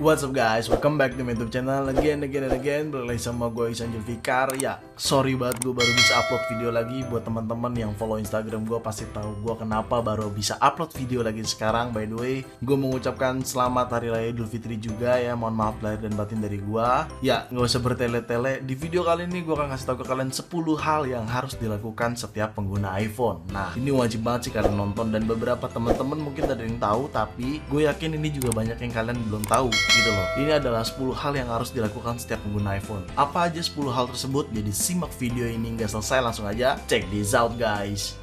What's up guys, welcome back to my YouTube channel again. Balik lagi sama gue Ihsan Julfikar. Ya, sorry banget gue baru bisa upload video lagi. Buat teman-teman yang follow Instagram gue pasti tahu gue kenapa baru bisa upload video lagi sekarang. By the way, gue mengucapkan selamat Hari Raya Idul Fitri juga ya. Mohon maaf lahir dan batin dari gue. Ya, gak usah bertele-tele. Di video kali ini gue akan kasih tahu ke kalian 10 hal yang harus dilakukan setiap pengguna iPhone. Nah, ini wajib banget sih kalian nonton, dan beberapa teman-teman mungkin ada yang tahu, tapi gue yakin ini juga banyak yang kalian belum tahu gitu loh. Ini adalah 10 hal yang harus dilakukan setiap pengguna iPhone. Apa aja 10 hal tersebut? Jadi simak video ini nggak selesai, langsung aja check this out guys.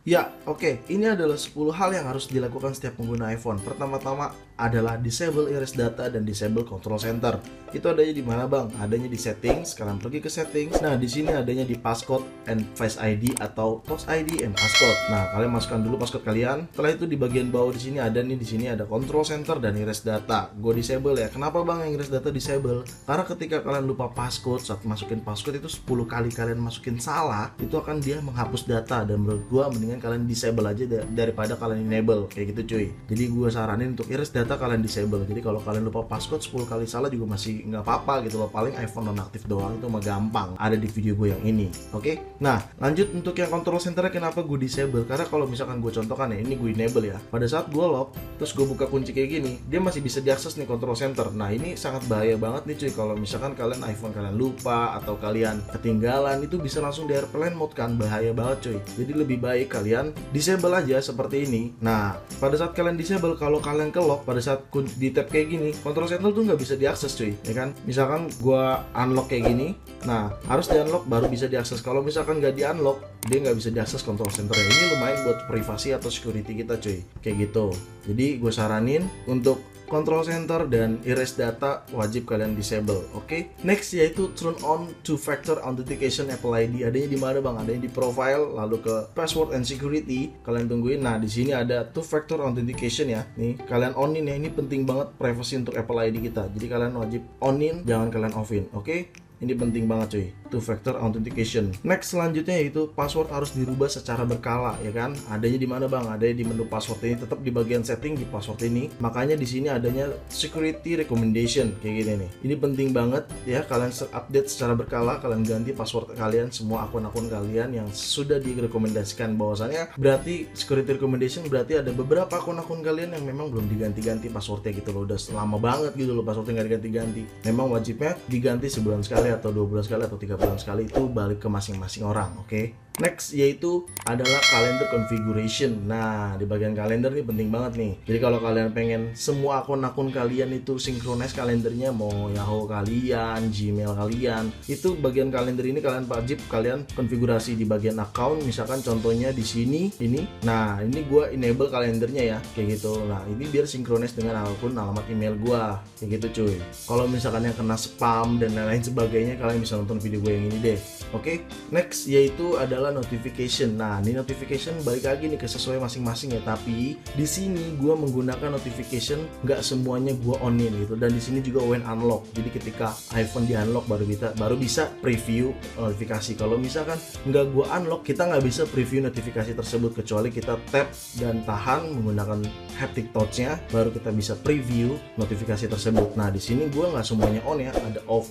Ya, oke. Ini adalah 10 hal yang harus dilakukan setiap pengguna iPhone. Pertama-tama adalah disable erase data dan disable control center. Itu adanya di mana, Bang? Adanya di settings. Kalian pergi ke settings. Nah, di sini adanya di passcode and Face ID atau Touch ID and passcode. Nah, kalian masukkan dulu passcode kalian. Setelah itu di bagian bawah di sini ada nih, di sini ada control center dan erase data. Gue disable ya. Kenapa, Bang, yang erase data disable? Karena ketika kalian lupa passcode, saat masukin passcode itu 10 kali kalian masukin salah, itu akan dia menghapus data, dan menurut gue mendingan kalian disable aja daripada kalian enable kayak gitu cuy. Jadi gue saranin untuk erase data kalian disable. Jadi kalau kalian lupa passcode 10 kali salah juga masih nggak apa-apa gitu loh. Paling iPhone nonaktif doang, itu mah gampang. Ada di video gue yang ini. Oke? Nah, lanjut untuk yang control center, kenapa gue disable? Karena kalau misalkan gue contohkan ya, ini gue enable ya. Pada saat gue lock, terus gue buka kunci kayak gini, dia masih bisa diakses nih control center. Nah, ini sangat bahaya banget nih cuy. Kalau misalkan kalian iPhone kalian lupa atau kalian ketinggalan, itu bisa langsung di airplane mode kan. Bahaya banget cuy. Jadi lebih baik kalian disable aja seperti ini. Nah, pada saat kalian disable, kalau kalian ke lock, pada saat di tab kayak gini, control center tuh nggak bisa diakses cuy, ya kan? Misalkan gua unlock kayak gini, nah harus di unlock baru bisa diakses. Kalau misalkan nggak di unlock, dia nggak bisa diakses control center. Ini lumayan buat privasi atau security kita cuy, kayak gitu. Jadi gue saranin untuk control center dan erase data wajib kalian disable. Oke? Next yaitu turn on two factor authentication Apple ID. Adanya di mana, Bang? Adanya di profile, lalu ke password and security. Kalian tungguin. Nah, di sini ada two factor authentication ya. Nih, kalian onin ya. Ini penting banget privacy untuk Apple ID kita. Jadi kalian wajib onin, jangan kalian offin. Oke? Ini penting banget cuy, two factor authentication. Next selanjutnya yaitu password harus dirubah secara berkala, ya kan? Adanya di mana, Bang? Adanya di menu password ini, tetap di bagian setting di password ini. Makanya di sini adanya security recommendation kayak gini nih. Ini penting banget ya, kalian update secara berkala, kalian ganti password kalian, semua akun-akun kalian yang sudah direkomendasikan. Bahwasannya berarti security recommendation berarti ada beberapa akun-akun kalian yang memang belum diganti-ganti passwordnya gitu loh. Udah lama banget gitu loh passwordnya nggak diganti-ganti. Memang wajibnya diganti sebulan sekali atau 2 bulan sekali atau 3 bulan sekali, itu balik ke masing-masing orang. Oke? Next yaitu adalah calendar configuration. Nah, di bagian kalender nih penting banget nih. Jadi kalau kalian pengen semua akun-akun kalian itu synchronize kalendernya, mau Yahoo kalian, Gmail kalian, itu bagian kalender ini kalian wajib kalian konfigurasi di bagian account. Misalkan contohnya di sini ini. Nah, ini gua enable kalendernya ya, kayak gitu. Nah, ini biar synchronize dengan akun alamat email gua, kayak gitu cuy. Kalau misalkan yang kena spam dan lain-lain sebagainya, kalian bisa nonton video gue yang ini deh. Oke? Next yaitu adalah notification. Nah, ini notification balik lagi nih ke sesuai masing-masing ya. Tapi di sini gue menggunakan notification nggak semuanya gue onin gitu. Dan di sini juga when unlock. Jadi ketika iPhone di unlock baru bisa preview notifikasi. Kalau misalkan nggak gue unlock, kita nggak bisa preview notifikasi tersebut kecuali kita tap dan tahan menggunakan haptic touch-nya, baru kita bisa preview notifikasi tersebut. Nah, di sini gue nggak semuanya on ya. Ada off.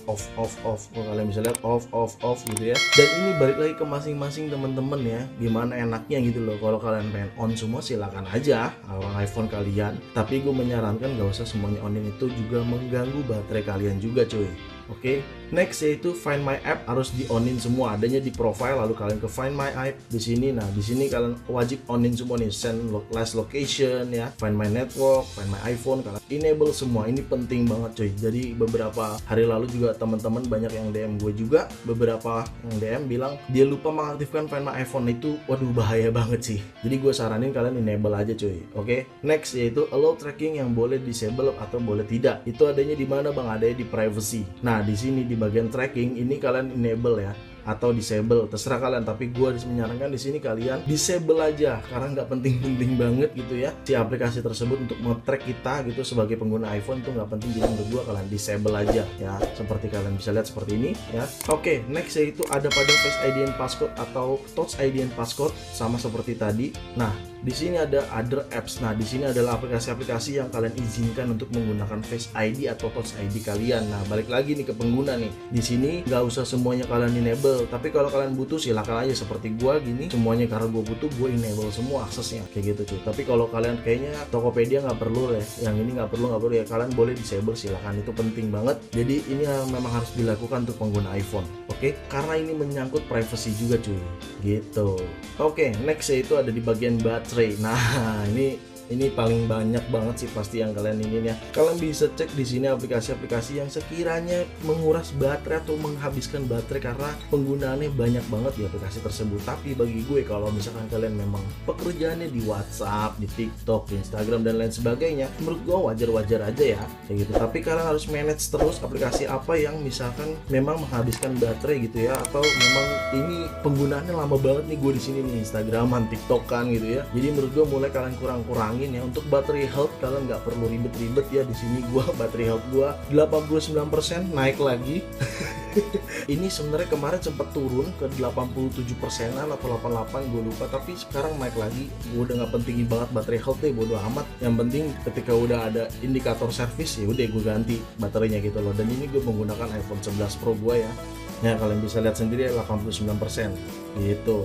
Kalian bisa lihat off gitu ya. Dan ini balik lagi ke masing-masing teman-teman ya, gimana enaknya gitu loh. Kalau kalian pengen on semua silakan aja orang iPhone kalian, tapi gue menyarankan gak usah semuanya onin, itu juga mengganggu baterai kalian juga cuy. Oke, next yaitu Find My App harus di onin semua, adanya di profile, lalu kalian ke Find My App di sini. Nah, di sini kalian wajib onin semua nih, send last location ya, Find My Network, Find My iPhone, kalian enable semua. Ini penting banget cuy. Jadi beberapa hari lalu juga teman-teman banyak yang DM gue juga, beberapa yang DM bilang dia lupa mengaktifkan Find My iPhone. Itu waduh bahaya banget sih. Jadi gue saranin kalian enable aja cuy. Oke, next yaitu allow tracking yang boleh disable atau boleh tidak. Itu adanya di mana, Bang? Adanya di privacy. Nah, di sini di bagian tracking ini kalian enable ya. atau disable, terserah kalian. Tapi gue menyarankan di sini kalian disable aja karena nggak penting-penting banget gitu ya si aplikasi tersebut untuk nge-track kita gitu sebagai pengguna iPhone tuh nggak penting. Jadi menurut gue kalian disable aja ya, seperti kalian bisa lihat seperti ini ya. Oke, next yaitu ada pada Face ID and Passcode atau Touch ID and Passcode, sama seperti tadi. Nah, di sini ada other apps. Nah, di sini adalah aplikasi-aplikasi yang kalian izinkan untuk menggunakan Face ID atau Touch ID kalian. Nah, balik lagi nih ke pengguna nih. Di sini nggak usah semuanya kalian enable, tapi kalau kalian butuh silakan aja seperti gua gini, semuanya karena gua butuh gua enable semua aksesnya kayak gitu cuy. Tapi kalau kalian kayaknya Tokopedia nggak perlu ya, yang ini nggak perlu ya, kalian boleh disable silakan, itu penting banget. Jadi ini memang harus dilakukan untuk pengguna iPhone, oke? Karena ini menyangkut privacy juga cuy, gitu. Oke, next yaitu ada di bagian baterai. Nah, ini paling banyak banget sih pasti yang kalian ingin ya. Kalian bisa cek di sini aplikasi-aplikasi yang sekiranya menguras baterai atau menghabiskan baterai karena penggunaannya banyak banget di aplikasi tersebut. Tapi bagi gue, kalau misalkan kalian memang pekerjaannya di WhatsApp, di TikTok, di Instagram dan lain sebagainya, menurut gue wajar-wajar aja ya kayak gitu. Tapi kalian harus manage terus aplikasi apa yang misalkan memang menghabiskan baterai gitu ya, atau memang ini penggunaannya lama banget nih gue di sini nih, Instagraman, TikTokan gitu ya. Jadi menurut gue mulai kalian kurang-kurang ya. Untuk battery health kalian nggak perlu ribet-ribet ya. Di sini gua battery health gua 89%, naik lagi. Ini sebenarnya kemarin sempat turun ke 87%-an atau 88, gue lupa, tapi sekarang naik lagi. Gue udah nggak pentingin banget battery health deh, bodo amat. Yang penting ketika udah ada indikator service ya udah gue ganti baterainya gitu loh. Dan ini gue menggunakan iPhone 11 Pro gue ya. Nah, kalian bisa lihat sendiri 89% gitu.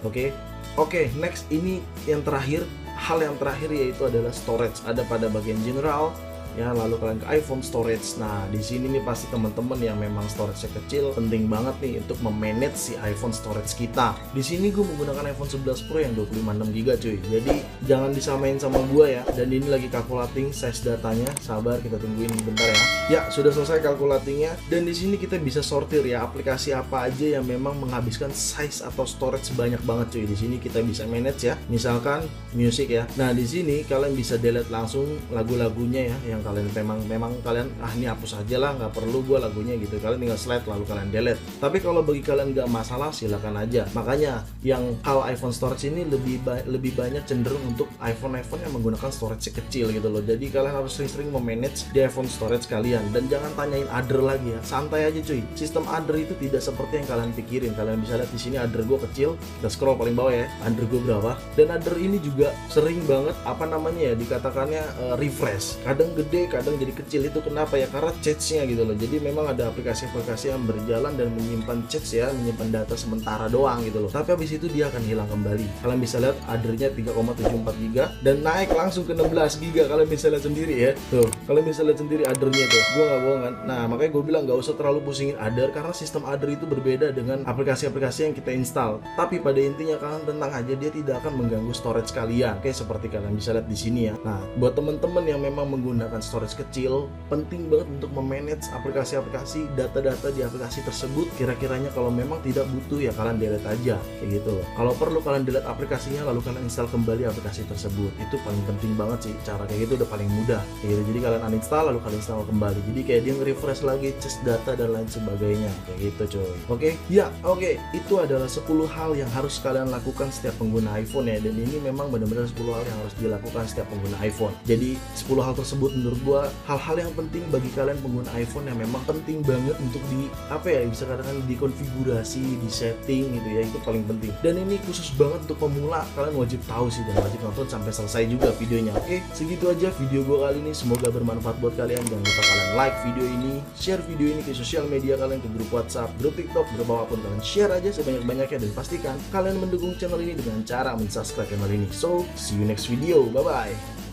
Oke, next ini yang terakhir. Hal yang terakhir yaitu adalah storage. Ada pada bagian general ya, lalu kalian ke iPhone storage. Nah, di sini nih pasti teman-teman yang memang storage-nya kecil, penting banget nih untuk memanage si iPhone storage kita. Di sini gue menggunakan iPhone 11 Pro yang 25/6GB cuy. Jadi jangan disamain sama gue ya. Dan ini lagi calculating size datanya. Sabar, kita tungguin bentar ya. Ya, sudah selesai calculatingnya. Dan di sini kita bisa sortir ya aplikasi apa aja yang memang menghabiskan size atau storage banyak banget cuy. Di sini kita bisa manage ya. Misalkan music ya. Nah, di sini kalian bisa delete langsung lagu-lagunya ya yang kalian memang kalian ini hapus aja lah, nggak perlu gue lagunya gitu. Kalian tinggal slide lalu kalian delete. Tapi kalau bagi kalian nggak masalah silakan aja. Makanya yang hal iPhone storage ini lebih banyak cenderung untuk iPhone yang menggunakan storage kecil gitu loh. Jadi kalian harus sering-sering memanage di iPhone storage kalian. Dan jangan tanyain other lagi ya, santai aja cuy. Sistem other itu tidak seperti yang kalian pikirin. Kalian bisa lihat di sini other gue kecil. Kita scroll paling bawah ya, other gue berapa. Dan other ini juga sering banget dikatakannya refresh. Kadang gede, kadang jadi kecil. Itu kenapa ya? Karena cache-nya gitu loh. Jadi memang ada aplikasi-aplikasi yang berjalan dan menyimpan cache ya, menyimpan data sementara doang gitu loh. Tapi habis itu dia akan hilang kembali. Kalian bisa lihat other-nya 3,74GB dan naik langsung ke 16GB. Kalian bisa lihat sendiri ya. Tuh, kalian bisa lihat sendiri other-nya tuh. Gue nggak bohong kan. Nah, makanya gue bilang nggak usah terlalu pusingin other karena sistem other itu berbeda dengan aplikasi-aplikasi yang kita install. Tapi pada intinya kalian tenang aja, dia tidak akan mengganggu storage kalian. Kayak seperti kalian bisa lihat di sini ya. Nah, buat teman-teman yang memang menggunakan storage kecil, penting banget untuk memanage aplikasi-aplikasi, data-data di aplikasi tersebut. Kira-kiranya kalau memang tidak butuh ya kalian delete aja kayak gitu. Kalau perlu kalian delete aplikasinya lalu kalian install kembali aplikasi tersebut. Itu paling penting banget sih. Cara kayak gitu udah paling mudah kayak gitu. Jadi kalian uninstall lalu kalian install kembali. Jadi kayak dia nge-refresh lagi cache data dan lain sebagainya kayak gitu coy. Oke, itu adalah 10 hal yang harus kalian lakukan setiap pengguna iPhone ya. Dan ini memang benar-benar 10 hal yang harus dilakukan setiap pengguna iPhone. Jadi 10 hal tersebut menurut gua hal-hal yang penting bagi kalian pengguna iPhone yang memang penting banget untuk bisa katakan dikonfigurasi, di setting gitu ya, itu paling penting. Dan ini khusus banget untuk pemula, kalian wajib tahu sih dan wajib nonton sampai selesai juga videonya. Oke, segitu aja video gua kali ini, semoga bermanfaat buat kalian. Jangan lupa kalian like video ini, share video ini ke sosial media kalian, ke grup WhatsApp, grup TikTok, grup apapun kalian share aja sebanyak-banyaknya dan pastikan kalian mendukung channel ini dengan cara mensubscribe channel ini. So, see you next video. Bye bye.